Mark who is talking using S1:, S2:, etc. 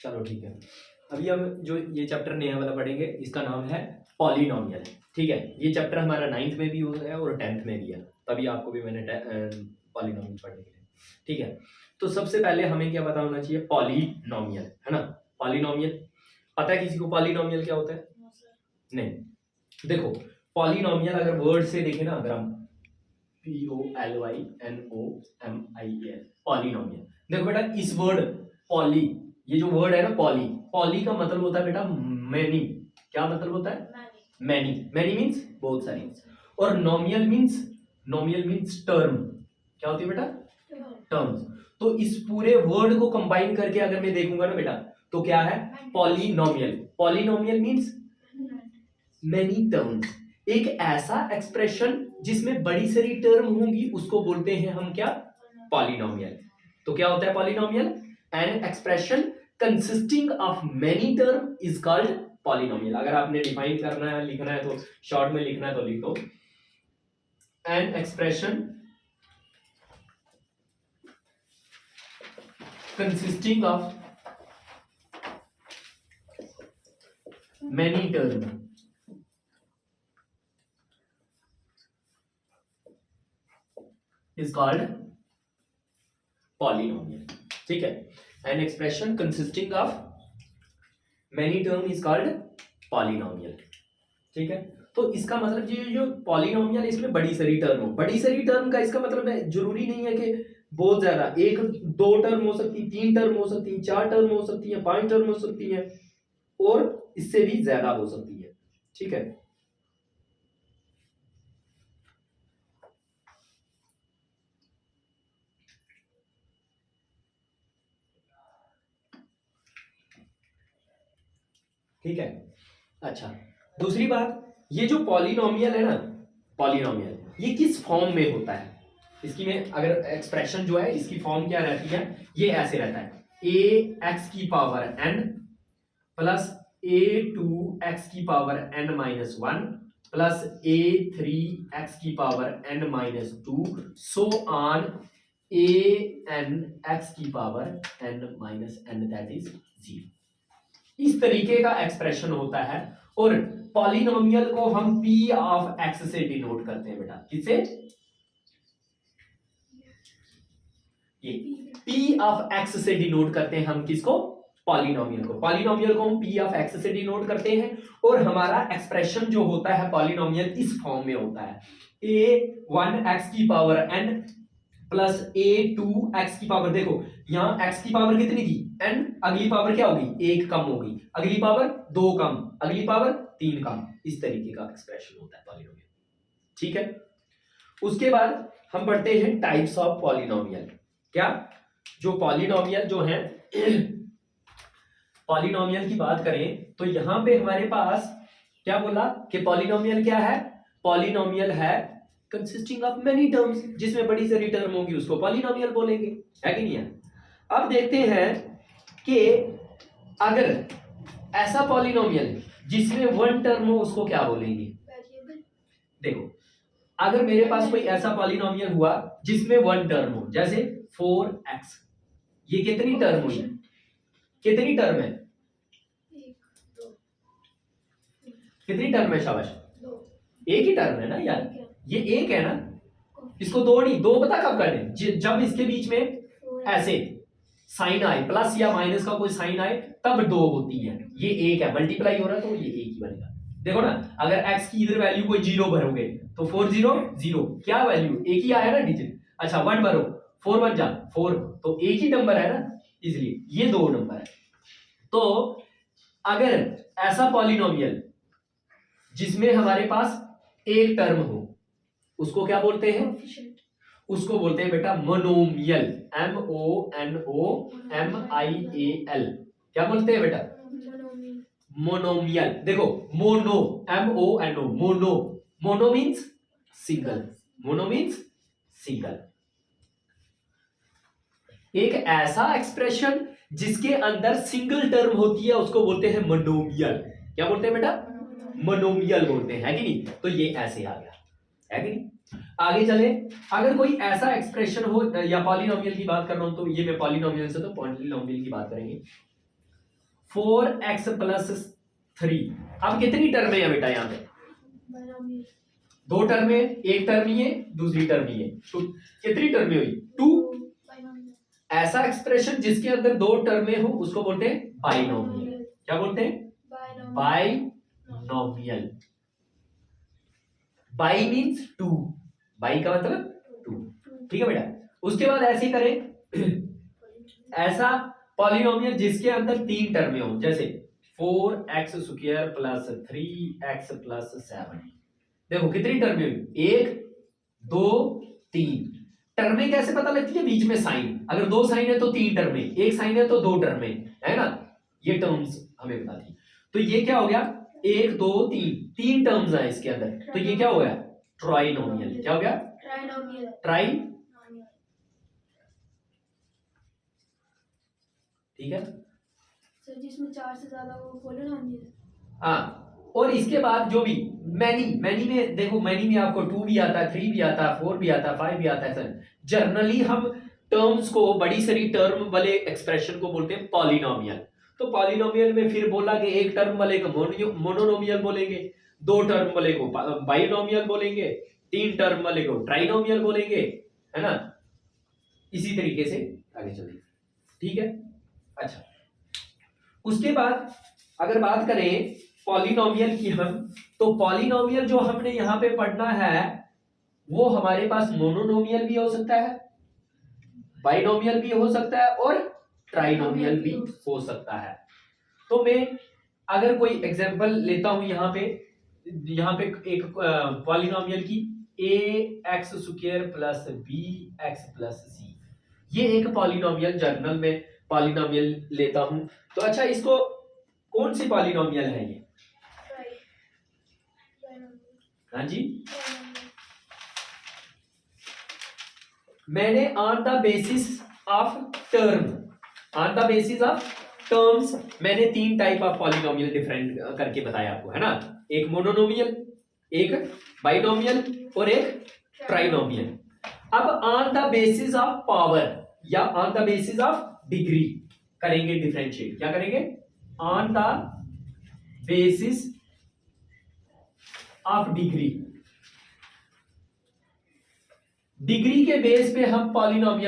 S1: चलो ठीक है। अभी हम जो ये चैप्टर नया वाला पढ़ेंगे इसका नाम है पॉलिनोमियल। ठीक है, ये चैप्टर हमारा 9th में भी है और 10th में भी है, तभी आपको भी मैंने पॉलिनोमियल पढ़ने के लिए। ठीक है, तो सबसे पहले हमें क्या पता होना चाहिए, पॉलिनोमियल है ना। पॉलिनोमियल पता है किसी को पॉलिनोमियल क्या होता है? नहीं, देखो पॉलिनोमियल अगर वर्ड से देखें ना, अगर हम POLYNOMIAL पॉलिनोमियल, देखो बेटा इस वर्ड पॉली, ये जो वर्ड है ना पॉली, पॉली का मतलब होता है बेटा मैनी। क्या मतलब होता है? मैनी। मैनी मीन्स बहुत सारी, और नोमियल मीन्स टर्म। क्या होती है बेटा? टर्म्स। तो इस पूरे वर्ड को कंबाइन करके अगर मैं देखूंगा ना बेटा, तो क्या है? Polynomial. Polynomial means many terms. एक ऐसा एक्सप्रेशन जिसमें बड़ी सारी टर्म होंगी उसको बोलते हैं हम क्या? पॉलिनोमियल। तो क्या होता है polynomial? An expression consisting of many term is called polynomial. अगर आपने डिफाइन करना है, लिखना है, तो शॉर्ट में लिखना है तो लिख दो, an expression consisting of many term is called polynomial. ठीक है, an expression consisting of many term is called polynomial. ठीक है, तो इसका मतलब ये जो पॉलिनोमियल इसमें बड़ी सारी टर्म हो, बड़ी सारी टर्म का इसका मतलब है जरूरी नहीं है कि बहुत ज्यादा, एक दो टर्म हो सकती, तीन टर्म हो सकती, चार टर्म हो सकती है, पांच टर्म हो सकती है, और इससे भी ज्यादा हो सकती है। ठीक है, ठीक है। अच्छा, दूसरी बात, ये जो पॉलिनोमियल है ना, पॉलिनोमियल ये किस फॉर्म में होता है? इसकी में अगर एक्सप्रेशन जो है इसकी फॉर्म क्या रहती है, ये ऐसे रहता है, ax की पावर n प्लस a2x की power n minus 1 plus a3x की power n minus 2 so on an x की power n minus n that is 0। इस तरीके का एक्सप्रेशन होता है, और पॉलिनोमियल को हम p ऑफ x से डिनोट करते हैं बेटा। किससे? ये p ऑफ x से डिनोट करते हैं हम किसको? पॉलिनोमियल को। पॉलिनोमियल को हम p ऑफ x से डिनोट करते हैं, और हमारा एक्सप्रेशन जो होता है पॉलिनोमियल इस फॉर्म में होता है, a1x की पावर n प्लस a2x की पावर, देखो यहां x की पावर कितनी थी? n, अगली पावर क्या होगी? एक कम होगी, अगली पावर दो कम, अगली पावर तीन कम। इस तरीके का एक्सप्रेशन होता है पॉलिनोमियल। ठीक है, उसके बाद हम पढ़ते हैं टाइप्स ऑफ पॉलिनोमियल। क्या? जो पॉलिनोमियल जो है, पॉलिनोमियल की बात करें तो यहां पे हमारे पास क्या बोला कि पॉलिनोमियल क्या है? पॉलिनोमियल है कंसिस्टिंग ऑफ मेनी टर्म्स, जिसमें बड़ी सारी टर्म होंगी उसको पॉलिनोमियल बोलेंगे, है कि नहीं है? अब देखते हैं कि अगर ऐसा पॉलिनोमियल जिसमें वन टर्म हो उसको क्या बोलेंगे? देखो, अगर मेरे पास कोई ऐसा पॉलिनोमियल हुआ जिसमें वन टर्म हो, जैसे 4x, ये कितनी टर्म हुई? कितनी टर्म है? कितनी टर्म है? शाबाश, एक ही टर्म है ना यार, ये एक है ना, इसको दो नहीं, दो पता कब करने? जब इसके बीच में ऐसे साइन आए, प्लस या माइनस का कोई साइन आए, तब दो होती है। ये एक है, मल्टीप्लाई हो रहा है तो ये एक ही बनेगा। देखो ना, अगर x की इधर वैल्यू कोई 0 भरोगे तो 4 0 0, क्या वैल्यू? एक ही आया ना डिजिट। अच्छा 1 भरो, 4 1 जा 4, तो एक ही नंबर है ना, इसलिए ये दो नंबर है। तो अगर ऐसा पॉलिनोमियल जिसमें हमारे पास एक टर्म हो उसको क्या बोलते हैं? उसको बोलते हैं बेटा मोनोमियल, MONOMIAL। क्या बोलते हैं बेटा? मोनोमियल। देखो mono, MONO, mono, mono means single, mono means single. एक ऐसा एक्सप्रेशन जिसके अंदर सिंगल टर्म होती है उसको बोलते हैं मोनोमियल। क्या बोलते हैं बेटा? मोनोमियल बोलते हैं, है कि नहीं? तो ये ऐसे आ गया, है कि नहीं? आगे चले, अगर कोई ऐसा एक्सप्रेशन हो, या पॉलिनोमियल की बात कर रहा हूं तो ये मैं पॉलिनोमियल से तो पॉलिनोमियल की बात करेंगे। 4x+3। अब कितनी टर्म है बेटा यहाँ पे? दो टर्म है, एक टर्म ही है, दूसरी टर्म ही है, तो कितनी टर्म हुई? 2। ऐसा एक्सप्रेशन जिसके अंदर दो टर्में हो उसको बोलते हैं बाइनोमियल। क्या बोलते हैं? बाइनोमियल। बाई मीन्स 2, बाई का मतलब 2। ठीक है बेटा। उसके बाद ऐसे करें ऐसा पॉलिनोमियल जिसके अंदर तीन टर्में हो, जैसे 4x² + 3x+7। देखो कितनी टर्में हुई? 1 2 3। टर्में कैसे पता लगती है? बीच में साइन, अगर दो साइन है तो तीन टर्में, एक साइन है तो दो टर्में, है ना? ये टर्म्स हमें बताती। तो ये क्या हो गया? 1 2 3, तीन टर्म्स है इसके अंदर, तो ये क्या हो गया? ट्राइनोमियल। क्या हो गया? ट्राई। ठीक है
S2: सर, जिसमें 4 से ज्यादा वो पॉलिनोमियल।
S1: हाँ, और इसके बाद जो भी मैनी में देखो, मैनी में आपको 2 भी आता है, 3 भी आता है, 4 भी आता है, 5 भी आता है सर। जनरली हम टर्म्स को, बड़ी सारी टर्म वाले एक्सप्रेशन को बोलते हैं पॉलिनोमियल। तो पॉलिनोमियल में फिर बोला कि एक टर्म वाले को मोनोनोमियल बोलेंगे, दो टर्म वाले को बाइनोमियल बोलेंगे, तीन टर्म वाले को ट्राइनोमियल बोलेंगे, है ना? इसी तरीके से आगे चलेंगे। ठीक है। अच्छा, उसके बाद अगर बात करें पॉलिनोमियल की हम, तो पॉलिनोमियल जो हमने यहां पे पढ़ना है वो हमारे पास मोनोनोमियल भी हो सकता है, बाइनोमियल भी हो सकता है और ट्राइनोमियल भी हो सकता है। तो मैं अगर कोई एग्जांपल लेता हूं यहां पे एक पॉलिनोमियल की ax² + bx + c, ये एक पॉलिनोमियल जनरल में पॉलिनोमियल लेता हूं। तो अच्छा, इसको कौन सी पॉलिनोमियल है ये? हाँ जी, मैंने on the basis of terms मैंने तीन टाइप ऑफ पॉलिनोमियल डिफरेंट करके बताया आपको, है ना? एक मोनोनोमियल, एक बाइनोमियल और एक ट्राइनोमियल। अब on the basis of power या on the basis of degree करेंगे डिफरेंशिएट। क्या करेंगे? On the basis of degree के बेस पे हम पॉलिनोमियल